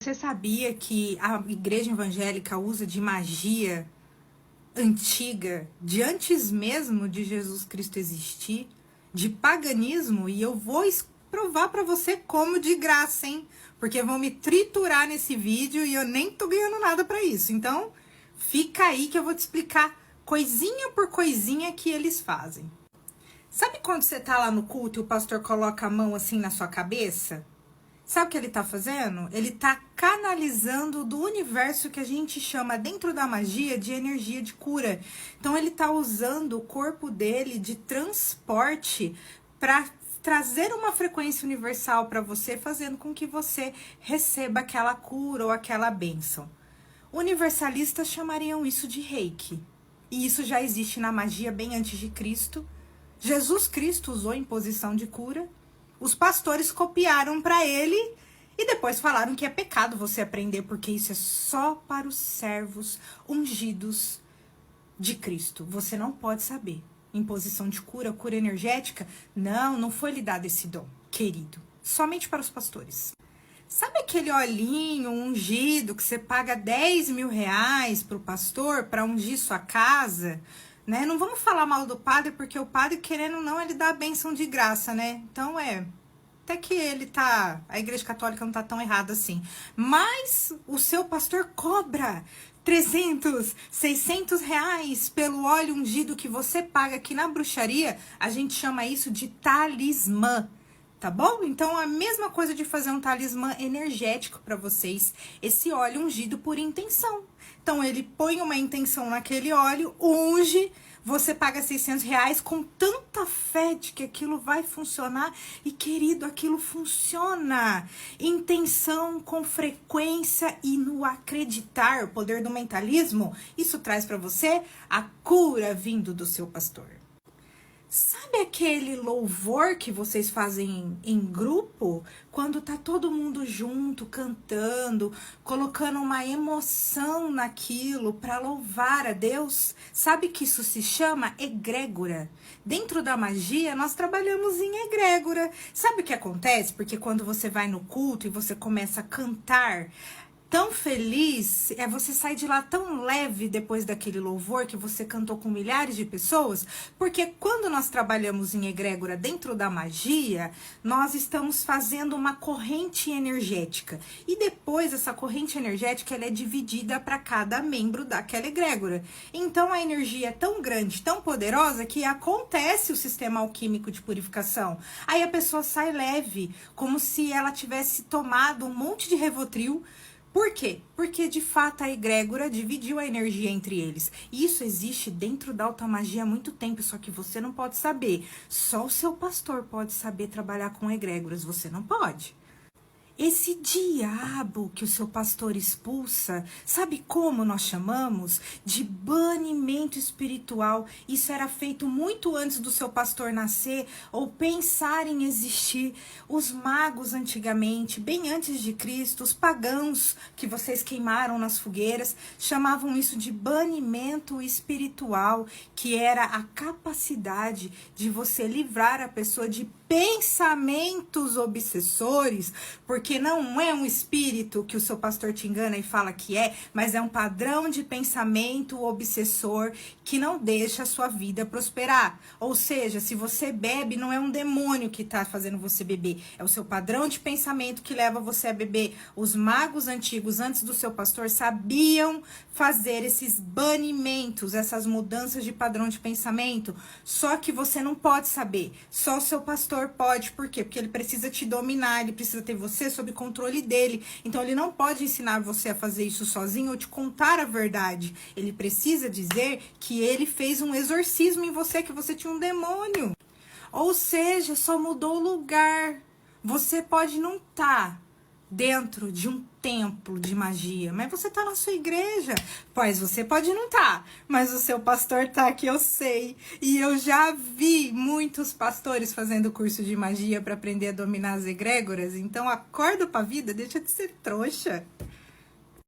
Você sabia que a igreja evangélica usa de magia antiga, de antes mesmo de Jesus Cristo existir, de paganismo? E eu vou provar pra você como de graça, hein? Porque vão me triturar nesse vídeo e eu nem tô ganhando nada pra isso. Então, fica aí que eu vou te explicar coisinha por coisinha que eles fazem. Sabe quando você tá lá no culto e o pastor coloca a mão assim na sua cabeça? Sabe o que ele tá fazendo? Ele tá canalizando do universo que a gente chama dentro da magia de energia de cura. Então ele tá usando o corpo dele de transporte para trazer uma frequência universal para você, fazendo com que você receba aquela cura ou aquela bênção. Universalistas chamariam isso de reiki. E isso já existe na magia bem antes de Cristo. Jesus Cristo usou em posição de cura. Os pastores copiaram para ele e depois falaram que é pecado você aprender, porque isso é só para os servos ungidos de Cristo. Você não pode saber. Em posição de cura, cura energética, não foi lhe dado esse dom, querido. Somente para os pastores. Sabe aquele olhinho ungido que você paga 10 mil reais pro pastor para ungir sua casa? Né? Não vamos falar mal do padre, porque o padre, querendo ou não, ele dá a bênção de graça, né? Então, até que a igreja católica não tá tão errada assim. Mas o seu pastor cobra 300, 600 reais pelo óleo ungido que você paga aqui na bruxaria. A gente chama isso de talismã. Tá bom? Então, a mesma coisa de fazer um talismã energético para vocês. Esse óleo ungido por intenção. Então, ele põe uma intenção naquele óleo, unge, você paga 600 reais com tanta fé de que aquilo vai funcionar. E, querido, aquilo funciona. Intenção com frequência e no acreditar, o poder do mentalismo, isso traz para você a cura vindo do seu pastor. Sabe aquele louvor que vocês fazem em grupo? Quando tá todo mundo junto, cantando, colocando uma emoção naquilo para louvar a Deus? Sabe que isso se chama egrégora? Dentro da magia, nós trabalhamos em egrégora. Sabe o que acontece? Porque quando você vai no culto e você começa a cantar tão feliz, você sai de lá tão leve depois daquele louvor que você cantou com milhares de pessoas, porque quando nós trabalhamos em egrégora dentro da magia, nós estamos fazendo uma corrente energética, e depois essa corrente energética ela é dividida para cada membro daquela egrégora. Então a energia é tão grande, tão poderosa, que acontece o sistema alquímico de purificação. Aí a pessoa sai leve, como se ela tivesse tomado um monte de Rivotril. Por quê? Porque, de fato, a egrégora dividiu a energia entre eles. E isso existe dentro da alta magia há muito tempo, só que você não pode saber. Só o seu pastor pode saber trabalhar com egrégoras, você não pode. Esse diabo que o seu pastor expulsa, sabe como nós chamamos? De banimento espiritual. Isso era feito muito antes do seu pastor nascer ou pensar em existir. Os magos antigamente, bem antes de Cristo, os pagãos que vocês queimaram nas fogueiras, chamavam isso de banimento espiritual, que era a capacidade de você livrar a pessoa de pensamentos obsessores, porque não é um espírito que o seu pastor te engana e fala que mas é um padrão de pensamento obsessor que não deixa a sua vida prosperar. Ou seja, se você bebe, não é um demônio que está fazendo você beber, é o seu padrão de pensamento que leva você a beber. Os magos antigos, antes do seu pastor, sabiam fazer esses banimentos, essas mudanças de padrão de pensamento, só que você não pode saber, só o seu pastor pode. Por quê? Porque ele precisa te dominar, ele precisa ter você sob controle dele. Então ele não pode ensinar você a fazer isso sozinho ou te contar a verdade. Ele precisa dizer que ele fez um exorcismo em você, que você tinha um demônio. Ou seja, só mudou o lugar. Você pode não estar dentro de um templo de magia, mas você tá na sua igreja. Pois você pode não estar, mas o seu pastor tá, que eu sei. E eu já vi muitos pastores fazendo curso de magia para aprender a dominar as egrégoras. Então acorda pra vida, deixa de ser trouxa.